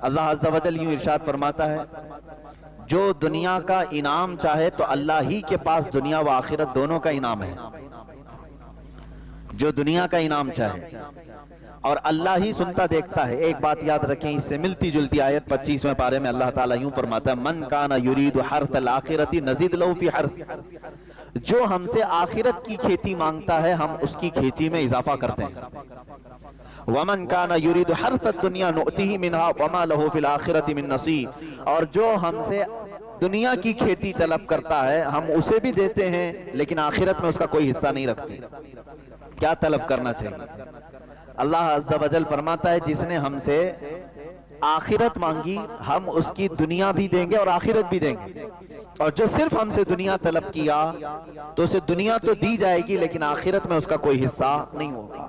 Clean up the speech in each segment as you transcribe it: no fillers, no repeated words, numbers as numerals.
اللہ عز و جل یوں ارشاد فرماتا ہے جو دنیا کا انعام چاہے تو اللہ ہی کے پاس دنیا و آخرت دونوں کا انعام ہے. جو دنیا کا انعام چاہے اور اللہ ہی سنتا دیکھتا ہے. ایک بات یاد رکھیں، اس سے ملتی جلتی آیت 25ویں پارے میں اللہ تعالیٰ یوں فرماتا ہے من کان یرید حرث الآخرۃ نزد لہ فی حرث. جو ہم سے آخرت کی کھیتی مانگتا ہے ہم اس کی کھیتی میں اضافہ کرتے ہیں. ومن کان یرید حرث الدنیا نؤتہ منہا وما لہ فی الآخرۃ من نصیب. اور جو ہم سے دنیا کی کھیتی طلب کرتا ہے ہم اسے بھی دیتے ہیں لیکن آخرت میں اس کا کوئی حصہ نہیں رکھتے. کیا طلب کرنا چاہیے؟ اللہ عز و جل فرماتا ہے جس نے ہم سے آخرت مانگی ہم اس کی دنیا بھی دیں گے اور آخرت بھی دیں گے. اور جو صرف ہم سے دنیا طلب کیا تو اسے دنیا تو دی جائے گی لیکن آخرت میں اس کا کوئی حصہ نہیں ہوگا.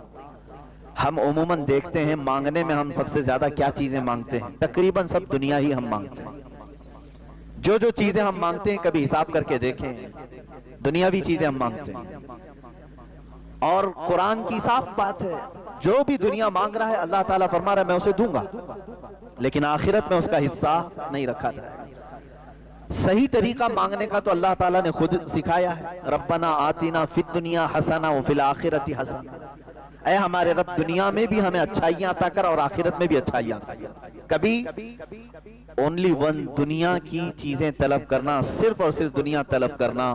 ہم عموماً دیکھتے ہیں مانگنے میں ہم سب سے زیادہ کیا چیزیں مانگتے ہیں؟ تقریباً سب دنیا ہی ہم مانگتے ہیں. جو جو چیزیں ہم مانگتے ہیں کبھی حساب کر کے دیکھیں، دنیاوی چیزیں ہم مانگتے ہیں. اور قرآن کی صاف بات ہے جو بھی دنیا مانگ رہا ہے اللہ تعالیٰ فرما رہا ہے میں اسے دوں گا لیکن آخرت میں اس کا حصہ نہیں رکھا جائے گا. صحیح طریقہ مانگنے کا تو اللہ تعالیٰ نے خود سکھایا ہے. ربنا آتنا فی الدنیا حسنہ وفی الآخرۃ حسنہ. اے ہمارے رب دنیا میں بھی ہمیں اچھائیاں عطا کر اور آخرت میں بھی اچھائیاں عطا کر. کبھی اونلی ون دنیا کی چیزیں طلب کرنا، صرف اور صرف دنیا طلب کرنا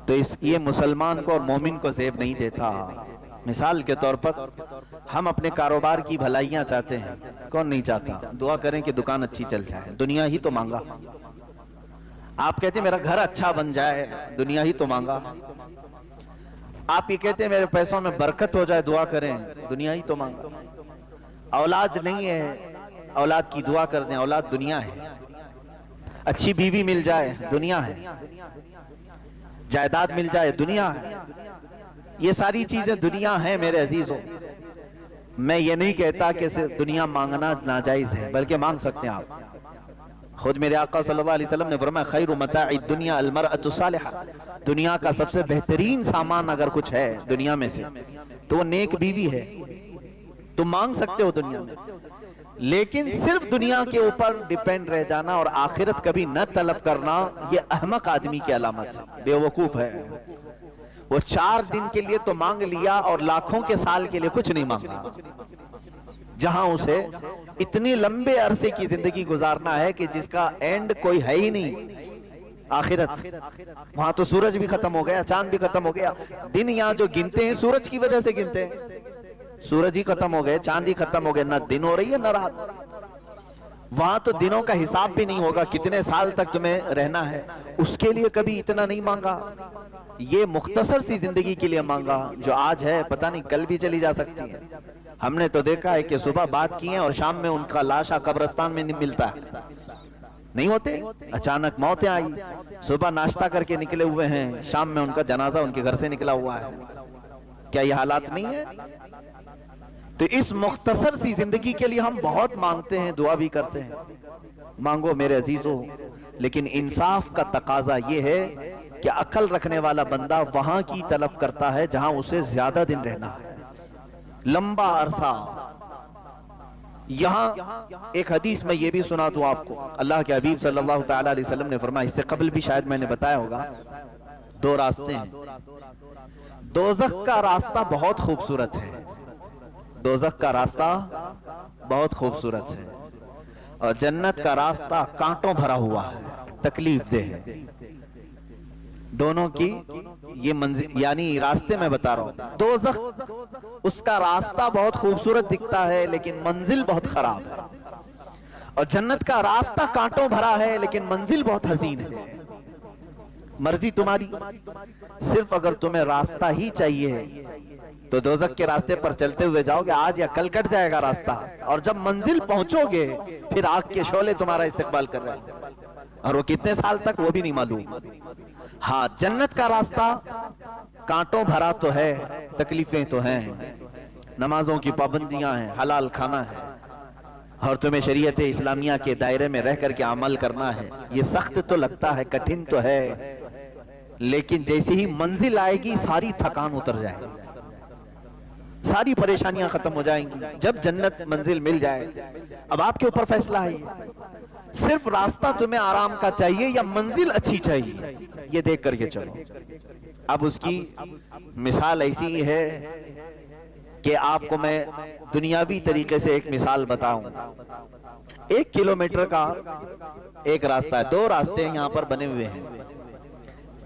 تو یہ مسلمان کو اور مومن کو زیب نہیں دیتا. مثال کے طور پر ہم اپنے کاروبار کی بھلائیاں چاہتے ہیں، کون نہیں چاہتا؟ دعا کریں کہ دکان اچھی چل جائے، دنیا ہی تو مانگا. آپ کہتے ہیں میرا گھر اچھا بن جائے، دنیا ہی تو مانگا. آپ یہ کہتے ہیں میرے پیسوں میں برکت ہو جائے، دعا کریں، دنیا ہی تو مانگا. اولاد نہیں ہے، اولاد کی دعا کر دیں، اولاد دنیا ہے. اچھی بیوی مل جائے، دنیا ہے. جائیداد مل جائے، دنیا ہے. یہ ساری چیزیں دنیا ہیں میرے عزیزوں. میں یہ نہیں کہتا کہ صرف دنیا مانگنا ناجائز ہے، بلکہ مانگ سکتے ہیں آپ. خود میرے آقا صلی اللہ علیہ وسلم نے فرمایا خیر متاع الدنیا المرأة الصالحہ. دنیا کا سب سے بہترین سامان اگر کچھ ہے دنیا میں سے تو وہ نیک بیوی ہے. تم مانگ سکتے ہو دنیا میں، لیکن صرف دنیا کے اوپر ڈیپینڈ رہ جانا اور آخرت کبھی نہ طلب کرنا یہ احمق آدمی کی علامت ہے، بے وقوف ہے. وہ 4 دن کے لیے تو مانگ لیا اور لاکھوں کے سال کے لیے کچھ نہیں مانگا. جہاں اسے اتنی لمبے عرصے کی زندگی گزارنا ہے کہ جس کا اینڈ کوئی ہے ہی نہیں، آخرت. وہاں تو سورج بھی ختم ہو گیا، چاند بھی ختم ہو گیا. دن یہاں جو گنتے ہیں سورج کی وجہ سے گنتے ہیں. سورج ہی ختم ہو گئے، چاند ہی ختم ہو گئے، نہ دن ہو رہی ہے نہ رات. وہاں تو دنوں کا حساب بھی نہیں ہوگا، کتنے سال تک تمہیں رہنا ہے. اس کے لیے کبھی اتنا نہیں مانگا. یہ مختصر سی زندگی کے لیے مانگا جو آج ہے پتہ نہیں کل بھی چلی جا سکتی ہے. ہم نے تو دیکھا ہے کہ صبح بات کی ہیں اور شام میں ان کا لاشا قبرستان میں نہیں ملتا ہے. نہیں ہوتے، اچانک موتیں آئی. صبح ناشتہ کر کے نکلے ہوئے ہیں، شام میں ان کا جنازہ ان کے گھر سے نکلا ہوا ہے. کیا یہ حالات نہیں ہے؟ تو اس مختصر سی زندگی کے لیے ہم بہت مانگتے ہیں، دعا بھی کرتے ہیں. مانگو میرے عزیزوں، لیکن انصاف کا تقاضا یہ ہے کہ عقل رکھنے والا بندہ وہاں کی طلب کرتا ہے جہاں اسے زیادہ دن رہنا ہے، لمبا عرصہ. یہاں ایک حدیث میں یہ بھی سنا دوں آپ کو. اللہ کے حبیب صلی اللہ تعالیٰ علیہ وسلم نے فرمایا، اس سے قبل بھی شاید میں نے بتایا ہوگا، 2 راستے ہیں. دوزخ کا راستہ بہت خوبصورت ہے، دوزخ کا راستہ بہت خوبصورت ہے، اور جنت کا راستہ کانٹوں بھرا ہوا ہے، تکلیف دہ ہے. دونوں کی یہ منزل، یعنی راستے میں بتا رہا ہوں. دوزخ اس کا راستہ بہت خوبصورت دکھتا ہے لیکن منزل بہت خراب ہے، اور جنت کا راستہ کانٹوں بھرا ہے لیکن منزل بہت حسین ہے. مرضی تمہاری. صرف اگر تمہیں راستہ ہی چاہیے تو دوزخ کے راستے پر چلتے ہوئے جاؤ گے، آج یا کل کٹ جائے گا راستہ، اور جب منزل پہنچو گے پھر آگ کے شعلے تمہارا استقبال کر رہے ہیں، اور وہ کتنے سال تک وہ بھی نہیں معلوم. ہاں، جنت کا راستہ کانٹوں بھرا تو ہے، تکلیفیں تو ہیں، نمازوں کی پابندیاں ہیں، حلال کھانا ہے، اور تمہیں شریعت اسلامیہ کے دائرے میں رہ کر کے عمل کرنا ہے. یہ سخت تو لگتا ہے، کٹھن تو ہے، لیکن جیسے ہی منزل آئے گی ساری تھکان اتر جائے گی، ساری پریشانیاں ختم ہو جائیں گی جب جنت منزل مل جائے. اب آپ کے اوپر فیصلہ ہے, صرف راستہ تمہیں آرام کا چاہیے یا منزل اچھی چاہیے, یہ دیکھ کر کے چلو. اب اس کی مثال ایسی ہے کہ آپ کو میں دنیاوی طریقے سے ایک مثال بتاؤں. 1 کلومیٹر کا ایک راستہ ہے, 2 راستے یہاں پر بنے ہوئے ہیں.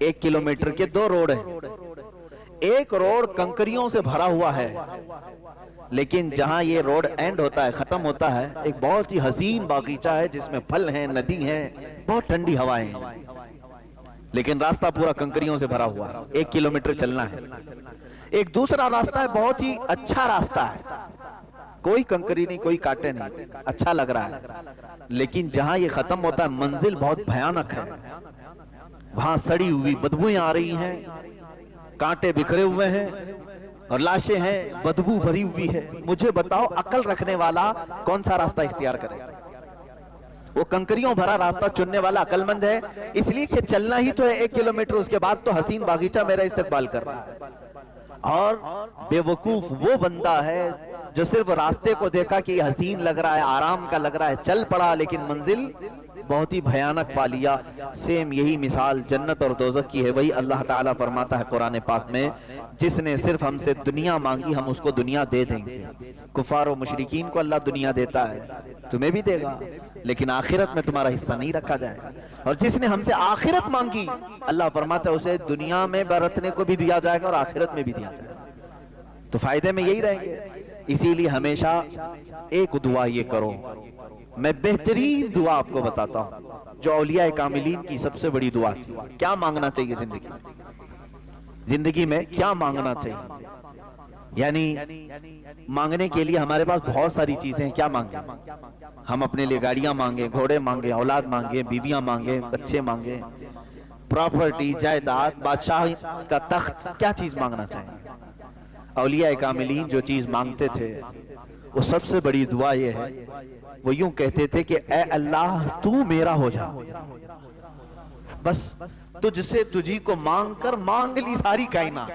1 کلومیٹر کے 2 روڈ ہیں. ایک روڈ کنکریوں سے بھرا ہوا ہے, لیکن جہاں یہ روڈ اینڈ ہوتا ہے, ختم ہوتا ہے, ایک بہت ہی حسین باغیچہ ہے جس میں پھل ہیں, ندی ہیں, بہت ٹھنڈی ہوائیں ہیں, لیکن راستہ پورا کنکریوں سے بھرا ہوا ہے. 1 کلومیٹر چلنا ہے. ایک دوسرا راستہ ہے, بہت ہی اچھا راستہ ہے, کوئی کنکری نہیں, کوئی کانٹے نہیں, اچھا لگ رہا ہے, لیکن جہاں یہ ختم ہوتا ہے منزل بہت بھیانک ہے. وہاں سڑی ہوئی بدبویں آ رہی ہیں, کانٹے بکھرے ہوئے ہیں اور لاشیں ہیں, بدبو بھری ہوئی ہے. مجھے بتاؤ عقل رکھنے والا کون سا راستہ اختیار کرے؟ وہ کنکریوں بھرا راستہ چننے والا عقل مند ہے, اس لیے کہ چلنا ہی تو ہے 1 کلومیٹر, اس کے بعد تو حسین باغیچہ میرا استقبال کر رہا ہے. اور بے وقوف وہ بندہ ہے جو صرف راستے کو دیکھا کہ یہ حسین لگ رہا ہے, آرام کا لگ رہا ہے, چل پڑا, لیکن منزل بہت ہی بھیانک پا لیا. سیم یہی مثال جنت اور دوزخ کی ہے. وہی اللہ تعالیٰ فرماتا ہے قرآن پاک میں, جس نے صرف ہم سے دنیا مانگی ہم اس کو دنیا دے دیں گے. کفار و مشرکین کو اللہ دنیا دیتا ہے, تمہیں بھی دے گا, لیکن آخرت میں تمہارا حصہ نہیں رکھا جائے گا. اور جس نے ہم سے آخرت مانگی اللہ فرماتا ہے اسے دنیا میں برتنے کو بھی دیا جائے گا اور آخرت میں بھی دیا جائے گا. تو فائدے میں یہی رہیں گے. اسی لیے ہمیشہ ایک دعا یہ کرو, میں بہترین دعا آپ کو بتاتا ہوں جو اولیاء کاملین کی سب سے بڑی دعا تھی. کیا مانگنا چاہیے زندگی میں, کیا مانگنا چاہیے؟ یعنی مانگنے کے لیے ہمارے پاس بہت ساری چیزیں ہیں. کیا مانگیں ہم؟ اپنے لیے گاڑیاں مانگیں, گھوڑے مانگیں, اولاد مانگیں, بیویاں مانگیں, بچے مانگیں, پراپرٹی, جائیداد, بادشاہ کا تخت, کیا چیز مانگنا چاہیے؟ اولیاء کاملین جو چیز مانگتے تھے وہ سب سے بڑی دعا یہ ہے, وہ یوں کہتے تھے کہ اے اللہ تو میرا ہو جا. بس تجھ سے تجھی کو مانگ کر مانگ لی ساری کائنات.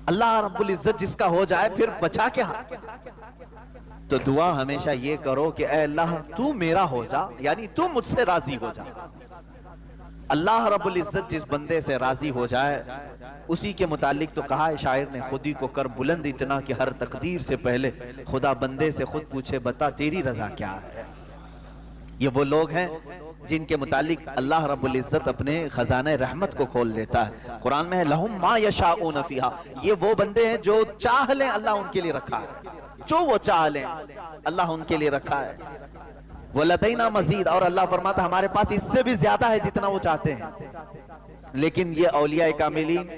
اللہ رب العزت جس کا ہو جائے پھر بچا کیا. تو دعا ہمیشہ یہ کرو کہ اے اللہ تو میرا ہو جا, یعنی تو مجھ سے راضی ہو جا. اللہ رب العزت جس بندے سے راضی ہو جائے اسی کے متعلق تو کہا ہے شاعر نے, خودی کو کر بلند اتنا کہ ہر تقدیر سے پہلے خدا بندے سے خود پوچھے بتا تیری رضا کیا ہے. یہ وہ لوگ ہیں جن کے متعلق اللہ رب العزت اپنے خزانہ رحمت کو کھول دیتا ہے. قرآن میں ہے لہم ما یشاؤون فیہا, یہ وہ بندے ہیں جو چاہ لیں اللہ ان کے لیے رکھا ہے, جو وہ چاہ لیں اللہ ان کے لیے رکھا ہے. وَلَدَيْنَا مَزِيدٌ, اور اللہ فرماتا ہمارے پاس اس سے بھی زیادہ ہے جتنا وہ چاہتے ہیں. لیکن یہ اولیاء کاملین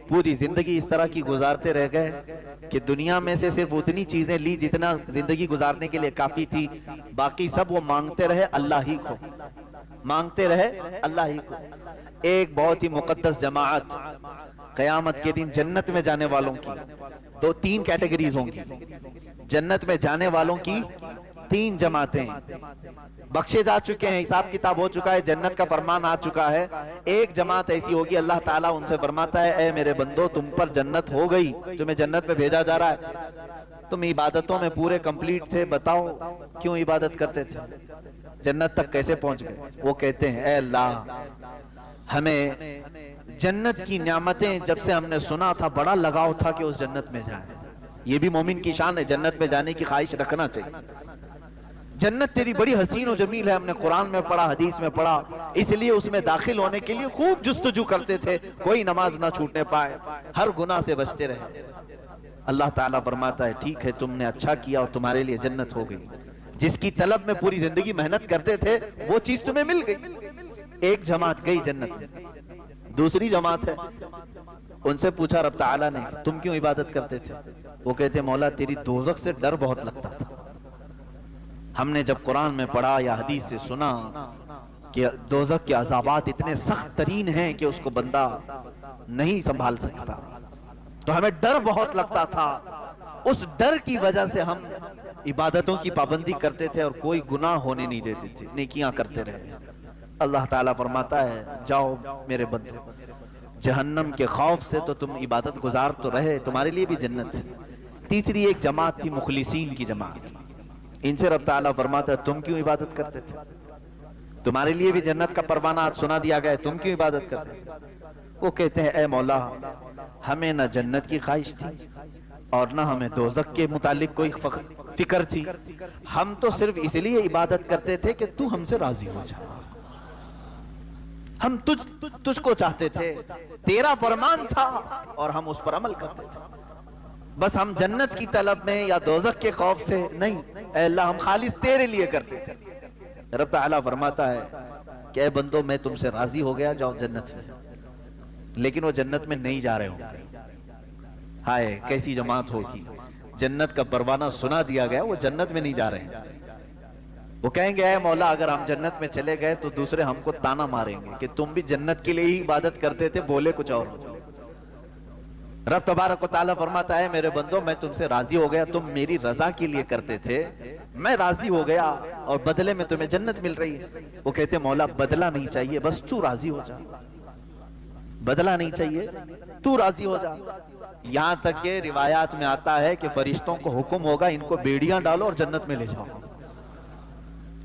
پوری زندگی اس طرح کی گزارتے رہ گئے کہ دنیا میں سے صرف اتنی چیزیں لی جتنا زندگی گزارنے کے لیے کافی تھی, باقی سب وہ مانگتے رہے اللہ ہی کو, مانگتے رہے اللہ ہی کو. ایک بہت ہی مقدس جماعت قیامت کے دن جنت میں جانے والوں کی 3 کیٹیگریز ہوں گی. جنت میں جانے والوں کی 3 جماعتیں بخشے جا چکے ہیں, حساب کتاب ہو چکا ہے, جنت کا فرمان آ چکا ہے. ایک جماعت ایسی ہوگی اللہ تعالیٰ ان سے فرماتا ہے اے میرے بندو تم پر جنت ہو گئی, تمہیں جنت میں بھیجا جا رہا ہے, تم عبادتوں میں پورے کمپلیٹ تھے, بتاؤ کیوں عبادت کرتے تھے, جنت تک کیسے پہنچ گئے؟ وہ کہتے ہیں اے اللہ ہمیں جنت کی نعمتیں جب سے ہم نے سنا تھا بڑا لگاؤ تھا کہ اس جنت میں جائیں. یہ بھی مومن کی شان ہے, جنت میں جانے کی خواہش رکھنا چاہیے. جنت تیری بڑی حسین و جمیل ہے, ہم نے قرآن میں پڑھا, حدیث میں پڑھا, اس لیے اس میں داخل ہونے کے لیے خوب جستجو کرتے تھے, کوئی نماز نہ چھوٹنے پائے, ہر گناہ سے بچتے رہے. اللہ تعالیٰ فرماتا ہے ٹھیک ہے تم نے اچھا کیا اور تمہارے لیے جنت ہو گئی. جس کی طلب میں پوری زندگی محنت کرتے تھے وہ چیز تمہیں مل گئی. ایک جماعت گئی جنت میں. دوسری جماعت ہے, ان سے پوچھا رب تعالیٰ نے تم کیوں عبادت کرتے تھے؟ وہ کہتے مولا تیری دوزخ سے ڈر بہت لگتا تھا. ہم نے جب قرآن میں پڑھا یا حدیث سے سنا کہ دوزخ کے عذابات اتنے سخت ترین ہیں کہ اس کو بندہ نہیں سنبھال سکتا, تو ہمیں ڈر بہت لگتا تھا. اس ڈر کی وجہ سے ہم عبادتوں کی پابندی کرتے تھے اور کوئی گناہ ہونے نہیں دیتے تھے, نیکیاں کرتے رہے. اللہ تعالیٰ فرماتا ہے جاؤ میرے بندے جہنم کے خوف سے تو تم عبادت گزار تو رہے، تمہارے لیے بھی جنت ہے۔ تیسری ایک جماعت تھی مخلصین کی جماعت، ان سے رب تعالیٰ فرماتا ہے تم کیوں عبادت کرتے تھے؟ تمہارے لیے بھی جنت کا پروانہ آج سنا دیا گیا ہے، تم کیوں عبادت کرتے تھے؟ وہ کہتے ہیں اے مولا ہمیں نہ جنت کی خواہش تھی اور نہ ہمیں دوزخ کے متعلق کوئی فکر تھی، ہم تو صرف اس لیے عبادت کرتے تھے کہ تو ہم سے راضی ہو جا، ہم تجھ کو چاہتے تھے، تیرا فرمان تھا اور ہم اس پر عمل کرتے تھے، بس ہم جنت کی طلب میں یا دوزخ کے خوف سے نہیں، اے اللہ ہم خالص تیرے لیے کرتے تھے۔ رب تعالیٰ فرماتا ہے کہ اے بندو میں تم سے راضی ہو گیا، جاؤ جنت میں، لیکن وہ جنت میں نہیں جا رہے ہوں۔ ہائے کیسی جماعت ہوگی، جنت کا پروانہ سنا دیا گیا، وہ جنت میں نہیں جا رہے ہیں۔ وہ کہیں گے اے مولا اگر ہم جنت میں چلے گئے تو دوسرے ہم کو تانا ماریں گے کہ تم بھی جنت کے لیے ہی عبادت کرتے تھے، بولے کچھ اور ہو۔ رب تبارک و تعالیٰ فرماتا ہے میرے بندو میں تم سے راضی ہو گیا، تم میری رضا کے لیے کرتے تھے، میں راضی ہو گیا اور بدلے میں تمہیں جنت مل رہی ہے۔ وہ کہتے ہیں مولا بدلہ نہیں چاہیے، بس تو راضی ہو جا، بدلہ نہیں چاہیے، تو راضی ہو جا۔ یہاں تک کہ روایات میں آتا ہے کہ فرشتوں کو حکم ہوگا ان کو بیڑیاں ڈالو اور جنت میں لے جاؤ،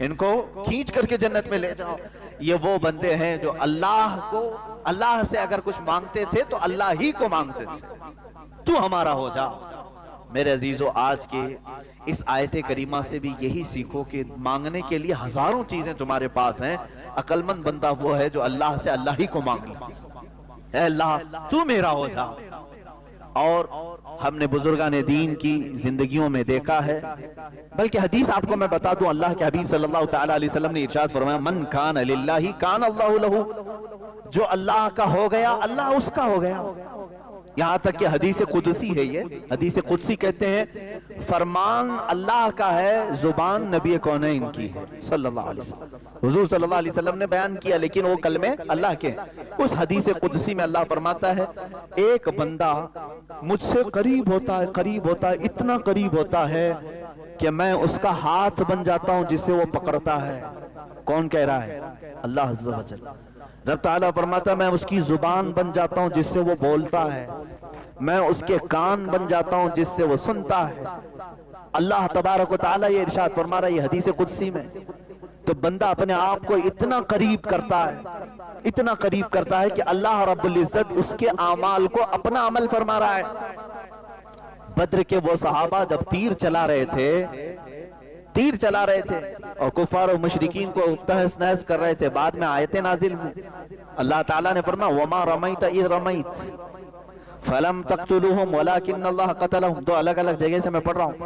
ان کو کھینچ کر کے جنت میں لے جاؤ۔ یہ وہ بندے ہیں جو اللہ سے اگر کچھ مانگتے تھے تو اللہ ہی کو مانگتے تھے، تو ہمارا ہو جا۔ میرے عزیزو آج کے اس آیت کریمہ سے بھی یہی سیکھو کہ مانگنے کے لیے ہزاروں چیزیں تمہارے پاس ہیں، عقل مند بندہ وہ ہے جو اللہ سے اللہ ہی کو مانگ لے، اے اللہ تو میرا ہو جا۔ اور ہم نے بزرگان دین کی زندگیوں میں دیکھا ہے، بلکہ حدیث آپ کو میں بتا دوں، اللہ کے حبیب صلی اللہ تعالیٰ علیہ وسلم نے ارشاد فرمایا من کان للہ کان اللہ لہ، جو اللہ کا ہو گیا اللہ اس کا ہو گیا۔ یہاں تک کہ حدیث قدسی ہے، یہ حدیث قدسی کہتے ہیں فرمان اللہ کا ہے، زبان نبی کونین کی ہے صلی اللہ علیہ وسلم، حضور صلی اللہ علیہ وسلم نے بیان کیا لیکن وہ کلمے اللہ کے۔ اس حدیث قدسی میں اللہ فرماتا ہے ایک بندہ مجھ سے قریب ہوتا ہے، قریب ہوتا ہے، اتنا قریب ہوتا ہے کہ میں اس کا ہاتھ بن جاتا ہوں جس سے وہ پکڑتا ہے۔ کون کہہ رہا ہے؟ اللہ عز و جل۔ رب تعالیٰ فرماتا ہے میں اس کی زبان بن جاتا ہوں جس سے وہ بولتا ہے، میں اس کے کان بن جاتا ہوں جس سے وہ سنتا ہے۔ اللہ تبارک و تعالیٰ یہ ارشاد فرما رہا ہے یہ حدیث قدسی میں۔ تو بندہ اپنے آپ کو اتنا قریب کرتا ہے، اتنا قریب کرتا ہے کہ اللہ رب العزت اس کے اعمال کو اپنا عمل فرما رہا ہے۔ بدر کے وہ صحابہ جب تیر چلا رہے تھے اور کفار و مشرکین کو تہس نہس کر رہے تھے، بعد میں آیتیں نازل ہوئی، اللہ تعالیٰ نے فرمایا وَمَا رَمَيْتَ إِذْ رَمَيْتَ فَلَمْ تَقْتُلُوهُمْ وَلَكِنَّ اللَّهَ قَتَلَهُمْ۔ دو الگ الگ جگہ سے میں پڑھ رہا ہوں۔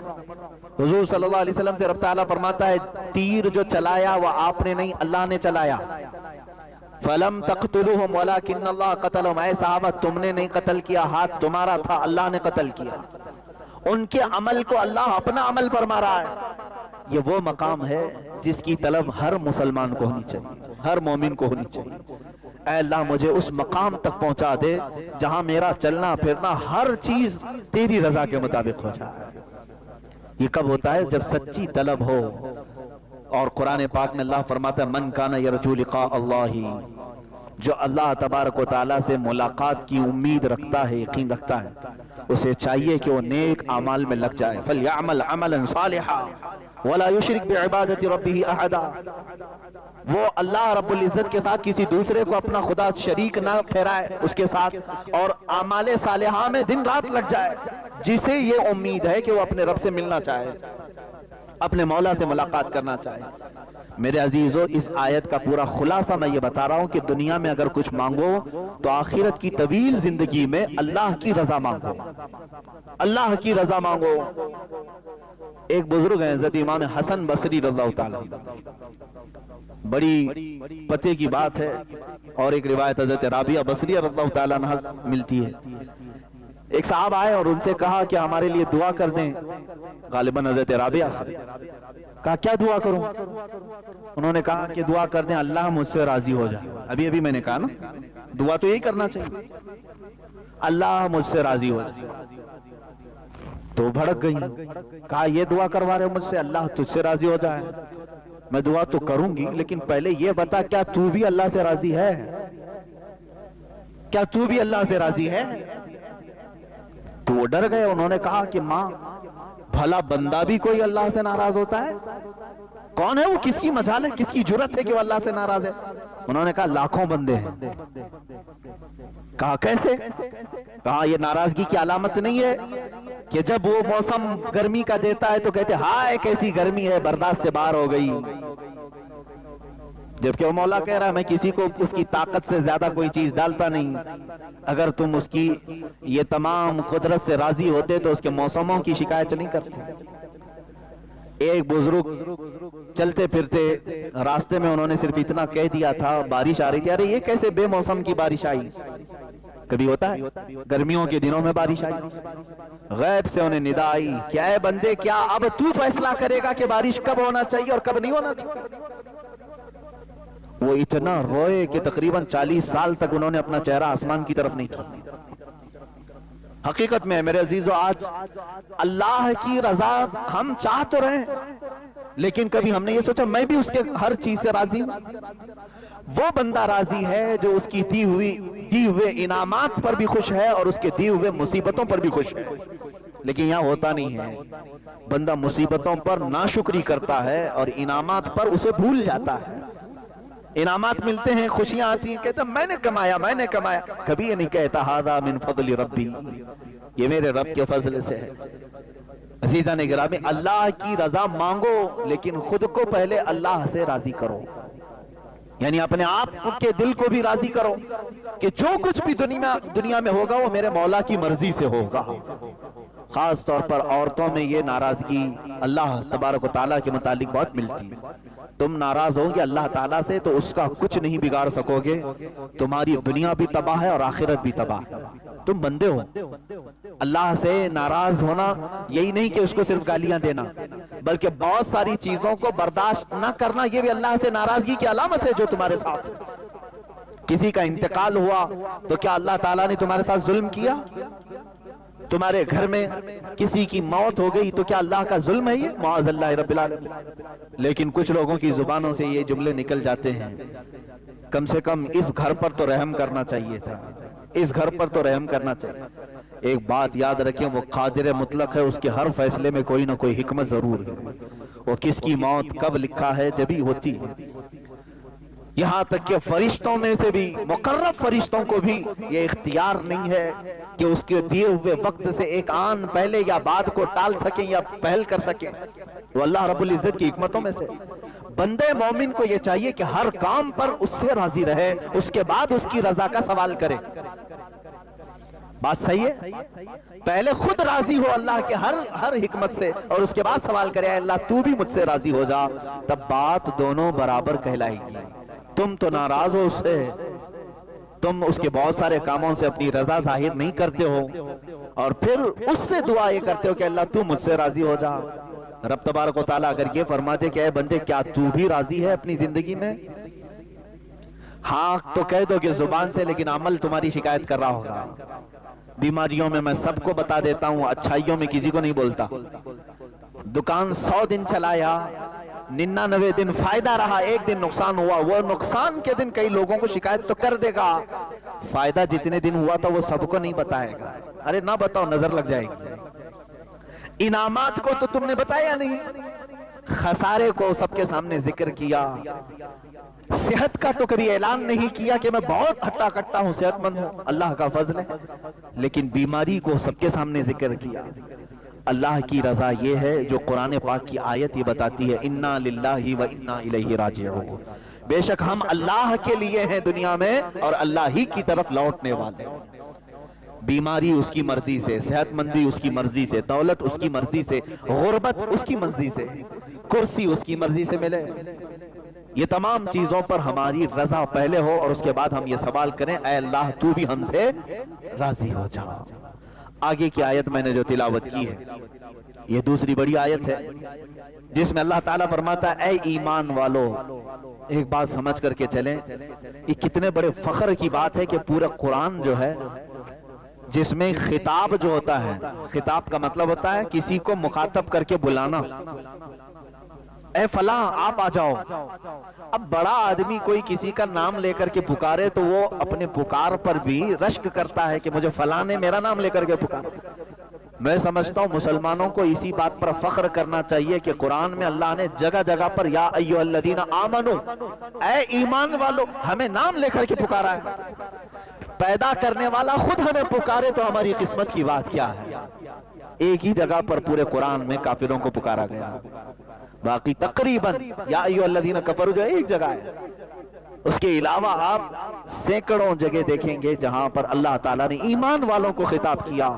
حضور صلی اللہ علیہ وسلم سے رب تعالیٰ فرماتا ہے تیر جو چلایا وہ آپ نے نہیں اللہ نے چلایا۔ فَلَمْ تَقْتُلُوهُمْ وَلَكِنَّ اللَّهَ قَتَلَهُمْ، اے صحابہ تم نے نہیں قتل کیا، ہاتھ تمہارا تھا، اللہ نے قتل کیا۔ ان کے عمل کو اللہ اپنا عمل فرما رہا ہے۔ یہ وہ مقام ہے جس کی طلب ہر مسلمان کو ہونی چاہیے، ہر مومن کو ہونی چاہیے۔ اے اللہ مجھے اس مقام تک پہنچا دے جہاں میرا چلنا پھرنا ہر چیز تیری رضا کے مطابق ہو جائے۔ یہ کب ہوتا ہے؟ جب سچی طلب ہو۔ اور قرآن پاک میں اللہ فرماتا ہے من کان یرجو لقاء اللہ، جو اللہ تبارک و تعالیٰ سے ملاقات کی امید رکھتا ہے، یقین رکھتا ہے، اسے چاہیے کہ وہ نیک اعمال میں لگ جائے۔ فَلْيَعْمَلْ عَمَلًا صَالِحًا وَلَا يُشْرِكْ بِعِبَادَةِ رَبِّهِ أَحَدًا، وہ اللہ رب العزت کے ساتھ کسی دوسرے کو اپنا خدا شریک نہ ٹھہرائے اس کے ساتھ، اور اعمال صالحہ میں دن رات لگ جائے، جسے یہ امید ہے کہ وہ اپنے رب سے ملنا چاہے، اپنے مولا سے ملاقات کرنا چاہے۔ میرے عزیزو اس آیت کا پورا خلاصہ میں یہ بتا رہا ہوں کہ دنیا میں اگر کچھ مانگو تو آخرت کی طویل زندگی میں اللہ کی رضا مانگو، اللہ کی رضا مانگو۔ ایک بزرگ ہیں حضرت امام حسن بصری رضی اللہ تعالیٰ، بڑی پتے کی بات ہے، اور ایک روایت حضرت رابعہ بصری رضی اللہ تعالیٰ عنہ ملتی ہے۔ ایک صاحب آئے اور ان سے کہا کہ ہمارے لیے دعا کر دیں، غالباً حضرت رابعہ سے کہا کیا دعا کروں؟ انہوں نے کہا کہ دعا کر دیں اللہ مجھ سے راضی ہو جائے۔ ابھی میں نے کہا نا دعا تو یہی کرنا چاہیے، اللہ مجھ سے راضی ہو جائے۔ تو بھڑک گئی، کہا یہ دعا کروا رہے ہو مجھ سے اللہ تجھ سے راضی ہو جائے؟ میں دعا تو کروں گی لیکن پہلے یہ بتا کیا تو بھی اللہ سے راضی ہے؟ کیا تو بھی اللہ سے راضی ہے؟ تو وہ ڈر گئے، انہوں نے کہا کہ ماں بھلا بندہ بھی کوئی اللہ سے ناراض ہوتا ہے؟ کون ہے وہ؟ کس کی مجال ہے، کس کی جرت ہے کہ وہ اللہ سے ناراض ہے؟ انہوں نے کہا لاکھوں بندے ہیں۔ کہا کیسے؟ کہا یہ ناراضگی کی علامت نہیں ہے کہ جب وہ موسم گرمی کا دیتا ہے تو کہتے ہائے کیسی گرمی ہے، برداشت سے باہر ہو گئی، جبکہ وہ مولا کہہ رہا ہے میں کسی کو اس کی طاقت سے زیادہ کوئی چیز ڈالتا نہیں۔ اگر تم اس کی یہ تمام قدرت سے راضی ہوتے تو اس کے موسموں کی شکایت نہیں کرتے۔ ایک بزرگ چلتے پھرتے راستے میں انہوں نے صرف اتنا کہہ دیا تھا، بارش آ رہی تھی، ارے یہ کیسے بے موسم کی بارش آئی؟ کبھی ہوتا ہے گرمیوں کے دنوں میں بارش آئی؟ غیب سے انہیں ندا آئی کہ اے بندے کیا اب تو فیصلہ کرے گا کہ بارش کب ہونا چاہیے اور کب نہیں ہونا چاہیے؟ وہ اتنا روئے کہ تقریباً 40 سال تک انہوں نے اپنا چہرہ آسمان کی طرف نہیں کیا۔ حقیقت میں میرے عزیزو آج اللہ کی رضا ہم چاہ تو رہے لیکن کبھی ہم نے یہ سوچا میں بھی اس کے ہر چیز سے راضی ہوں؟ وہ بندہ راضی ہے جو اس کی دی ہوئے انعامات پر بھی خوش ہے اور اس کے دی ہوئے مصیبتوں پر بھی خوش ہے۔ لیکن یہاں ہوتا نہیں ہے، بندہ مصیبتوں پر ناشکری کرتا ہے اور انعامات پر اسے بھول جاتا ہے۔ انعامات ملتے ہیں، خوشیاں آتی ہیں، کہتا میں نے کمایا، کبھی یہ نہیں کہتا ھذا من فضل ربی، یہ میرے رب کے فضل سے ہے۔ عزیزان گرامی، اللہ کی رضا مانگو لیکن خود کو پہلے اللہ سے راضی کرو، یعنی اپنے آپ کے دل کو بھی راضی کرو کہ جو کچھ بھی دنیا میں ہوگا وہ میرے مولا کی مرضی سے ہوگا۔ خاص طور پر عورتوں میں یہ ناراضگی اللہ تبارک و تعالیٰ کے متعلق بہت ملتی ہے۔ تم ناراض ہوگے اللہ تعالیٰ سے تو اس کا کچھ نہیں بگاڑ سکو گے، تمہاری دنیا بھی تباہ ہے اور آخرت بھی تباہ ہے۔ تم بندے ہو، اللہ سے ناراض ہونا یہی نہیں کہ اس کو صرف گالیاں دینا، بلکہ بہت ساری چیزوں کو برداشت نہ کرنا یہ بھی اللہ سے ناراضگی کی علامت ہے۔ جو تمہارے ساتھ کسی کا انتقال ہوا تو کیا اللہ تعالیٰ نے تمہارے ساتھ ظلم کیا؟ تمہارے گھر میں کسی کی موت ہو گئی تو کیا اللہ کا ظلم ہے یہ؟ معاذ اللہ رب العالمین۔ لیکن کچھ لوگوں کی زبانوں سے یہ جملے نکل جاتے ہیں، کم سے کم اس گھر پر تو رحم کرنا چاہیے تھا، اس گھر پر تو رحم کرنا چاہیے۔ ایک بات یاد رکھیں، وہ قادر مطلق ہے، اس کے ہر فیصلے میں کوئی نہ کوئی حکمت ضرور ہے۔ وہ کس کی موت کب لکھا ہے جبھی ہوتی ہے۔ یہاں تک کہ فرشتوں میں سے بھی مقرب فرشتوں کو بھی یہ اختیار نہیں ہے کہ اس کے دیے ہوئے وقت سے ایک آن پہلے یا بعد کو ٹال سکیں یا پہل کر سکیں۔ وہ اللہ رب العزت کی حکمتوں میں سے بندے مومن کو یہ چاہیے کہ ہر کام پر اس سے راضی رہے، اس کے بعد اس کی رضا کا سوال کرے۔ بات صحیح ہے؟ پہلے خود راضی ہو اللہ کے ہر حکمت سے اور اس کے بعد سوال کرے اے اللہ تو بھی مجھ سے راضی ہو جا، تب بات دونوں برابر کہلائے گی۔ تم تو ناراض ہو اس سے، تم اس کے بہت سارے کاموں سے اپنی رضا ظاہر نہیں کرتے ہو اور پھر اس سے دعا یہ کرتے ہو کہ اللہ تو مجھ سے راضی ہو جا۔ رب تبارک و تعالیٰ اگر یہ فرماتے کہ اے بندے کیا تو بھی راضی ہے اپنی زندگی میں؟ ہاں تو کہہ دو کہ زبان سے، لیکن عمل تمہاری شکایت کر رہا ہوگا۔ بیماریوں میں میں سب کو بتا دیتا ہوں، اچھائیوں میں کسی کو نہیں بولتا۔ دکان 100 دن چلایا، 99 دن فائدہ رہا، ایک دن نقصان ہوا، وہ نقصان کے دن کئی لوگوں کو شکایت تو کر دے گا، فائدہ جتنے دن ہوا تھا وہ سب کو نہیں بتائے گا۔ ارے نہ بتاؤ نظر لگ جائے گی۔ انعامات کو تو تم نے بتایا نہیں، خسارے کو سب کے سامنے ذکر کیا، صحت کا تو کبھی اعلان نہیں کیا کہ میں بہت ہٹا کٹا ہوں، صحت مند ہوں، اللہ کا فضل ہے، لیکن بیماری کو سب کے سامنے ذکر کیا۔ اللہ کی رضا یہ ہے جو قرآن پاک کی آیت یہ بتاتی ہے انا للہ و انا الیہ راجعون، بے شک ہم اللہ کے لیے ہیں دنیا میں اور اللہ ہی کی طرف لوٹنے والے۔ بیماری اس کی مرضی سے، صحت مندی اس کی مرضی سے، دولت اس کی مرضی سے، غربت اس کی مرضی سے، کرسی اس کی مرضی سے ملے، یہ تمام چیزوں پر ہماری رضا پہلے ہو اور اس کے بعد ہم یہ سوال کریں اے اللہ تو بھی ہم سے راضی ہو جا۔ آگے کی آیت میں نے جو تلاوت کی ہے یہ دوسری بڑی آیت ہے جس میں اللہ تعالیٰ فرماتا ہے اے ایمان والو، ایک بات سمجھ کر کے چلیں، یہ کتنے بڑے فخر کی بات ہے کہ پورا قرآن جو ہے جس میں خطاب جو ہوتا ہے، خطاب کا مطلب ہوتا ہے کسی کو مخاطب کر کے بلانا، اے فلاں آپ آ جاؤ. اب بڑا آدمی کوئی کسی کا نام لے کر کے پکارے تو وہ اپنے پکار پر بھی رشک کرتا ہے کہ مجھے فلاں نے میرا نام لے کر کے پکارا. میں سمجھتا ہوں مسلمانوں کو اسی بات پر فخر کرنا چاہیے کہ قرآن میں اللہ نے جگہ جگہ پر یا ایھا الذین آمنو، اے ایمان والو، ہمیں نام لے کر کے پکارا ہے. پیدا کرنے والا خود ہمیں پکارے تو ہماری قسمت کی بات کیا ہے. ایک ہی جگہ پر پورے قرآن میں کافروں کو پکارا گیا، باقی تقریباً یا ایھا الذین کفروا جو ایک جگہ ہے. اس کے علاوہ آپ سینکڑوں جگہ دیکھیں گے جہاں پر اللہ تعالیٰ نے ایمان والوں کو خطاب کیا.